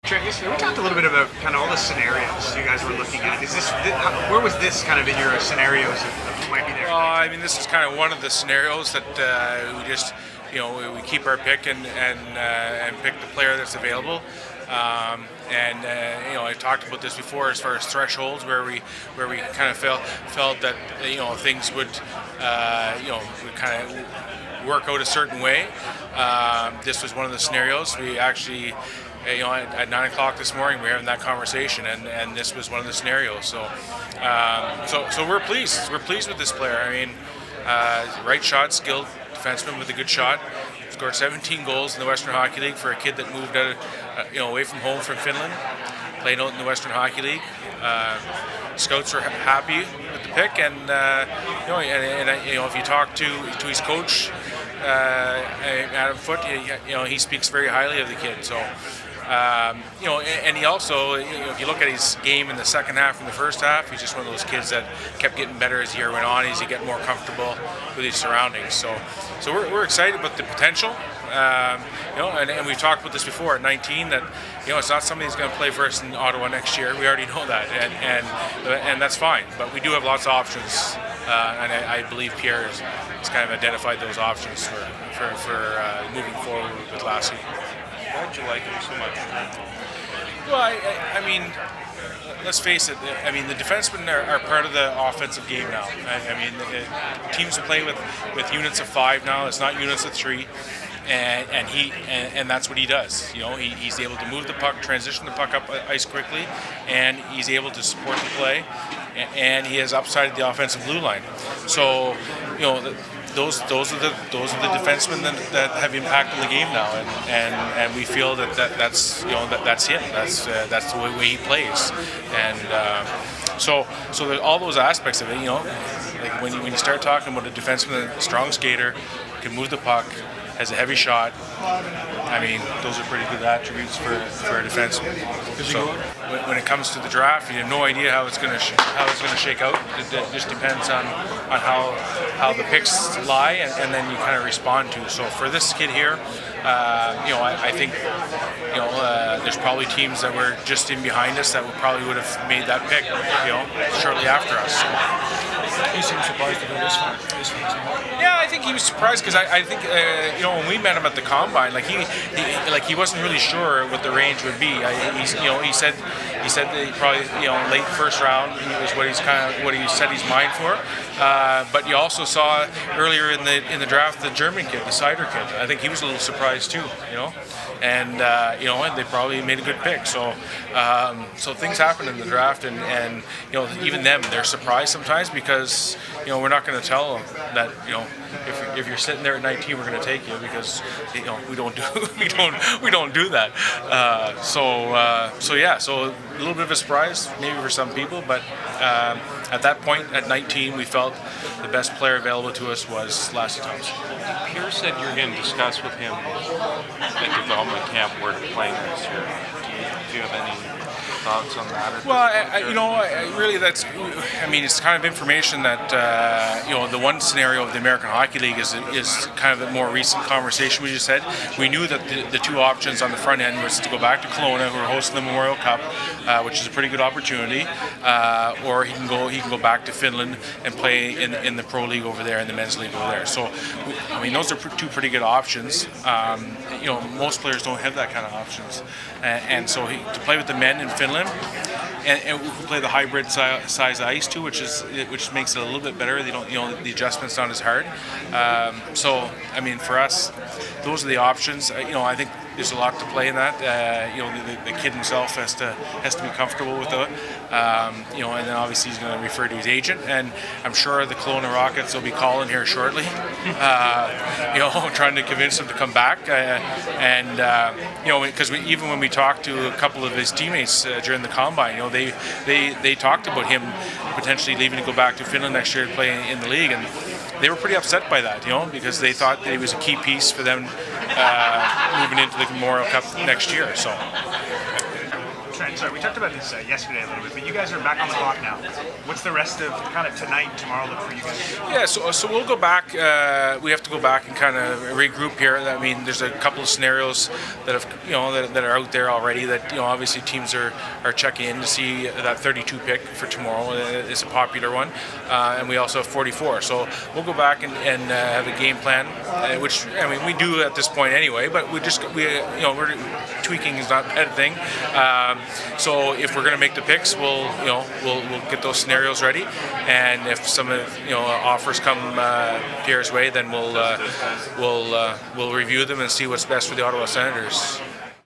Trent, we talked a little bit about kind of all the scenarios you guys were looking at. Where was this kind of in your scenarios of who might be there? I mean, this is kind of one of the scenarios that we just, we keep our pick and pick the player that's available. I talked about this before as far as thresholds, where we kind of felt that things would kind of work out a certain way. This was one of the scenarios. We actually. At 9 o'clock this morning, we were having that conversation, and this was one of the scenarios. So we're pleased. We're pleased with this player. I mean, right shot, skilled defenseman with a good shot. Scored 17 goals in the Western Hockey League for a kid that moved out, away from home from Finland, playing out in the Western Hockey League. Scouts are happy with the pick, and if you talk to his coach, Adam Foote, he speaks very highly of the kid. So. And he also, if you look at his game in the second half and the first half, he's just one of those kids that kept getting better as the year went on, as he get more comfortable with his surroundings. So we're excited about the potential. And we've talked about this before at 19 that it's not somebody who's going to play for us in Ottawa next year. We already know that, and that's fine. But we do have lots of options, and I believe Pierre has kind of identified those options for moving forward with Lassi. Why did you like him so much? Well, I mean, let's face it. I mean, the defensemen are part of the offensive game now. I mean, teams play with units of 5 now. It's not units of 3, and that's what he does. He's able to move the puck, transition the puck up ice quickly, and he's able to support the play, and he has upside the offensive blue line. So, those are the defensemen that have impacted the game now, and we feel that's him. That's the way he plays, and so there's all those aspects of it. Like when you start talking about a defenseman, a strong skater, can move the puck, has a heavy shot. I mean, those are pretty good attributes for a defenseman. So when it comes to the draft, you have no idea how it's going to shake out. It just depends on how the picks lie, and then you kind of respond to. So for this kid here, I think there's probably teams that were just in behind us that would have made that pick, shortly after us. He seemed surprised to go this far. Yeah, I think he was surprised because I think when we met him at the combine, he wasn't really sure what the range would be. He said that he probably late first round was what he set his mind for. But you also saw earlier in the draft the German kid, the Sider kid. I think he was a little surprised too. And they probably made a good pick. So things happen in the draft, and even them, they're surprised sometimes because we're not going to tell them that if you're sitting there at 19, we're going to take you because we don't do that. So a little bit of a surprise maybe for some people, but at that point at 19, we felt the best player available to us was Lassi Thomson. Pierre said you're going to discuss with him at development camp where to play next year. Do you have any thoughts on that? It's kind of information that the one scenario of the American Hockey League is kind of a more recent conversation. We just said we knew that the two options on the front end was to go back to Kelowna, who are hosting the Memorial Cup, which is a pretty good opportunity, or he can go back to Finland and play in the pro league over there, in the men's league over there. So those are two pretty good options. Most players don't have that kind of options, and so to play with the men in Finland, and we can play the hybrid size ice too, which makes it a little bit better. They don't, the adjustment's not as hard. For us, those are the options. I think there's a lot to play in that. The kid himself has to be comfortable with it. And then obviously he's going to refer to his agent, and I'm sure the Kelowna Rockets will be calling here shortly, trying to convince him to come back. Because even when we talked to a couple of his teammates during the combine, they talked about him potentially leaving to go back to Finland next year to play in the league, and they were pretty upset by that, because they thought that he was a key piece for them moving into the Memorial Cup next year. So. Trent, sorry, we talked about this yesterday a little bit, but you guys are back on the clock now. What's the rest of kind of tonight, tomorrow look for you guys? Yeah, so we'll go back. We have to go back and kind of regroup here. I mean, there's a couple of scenarios that have that are out there already. That obviously teams are checking in to see. That 32 pick for tomorrow is a popular one, and we also have 44. So we'll go back and have a game plan, which I mean we do at this point anyway. But we're tweaking is not a bad thing. So if we're going to make the picks, we'll get those scenarios ready, and if some offers come Pierre's way, then we'll review them and see what's best for the Ottawa Senators.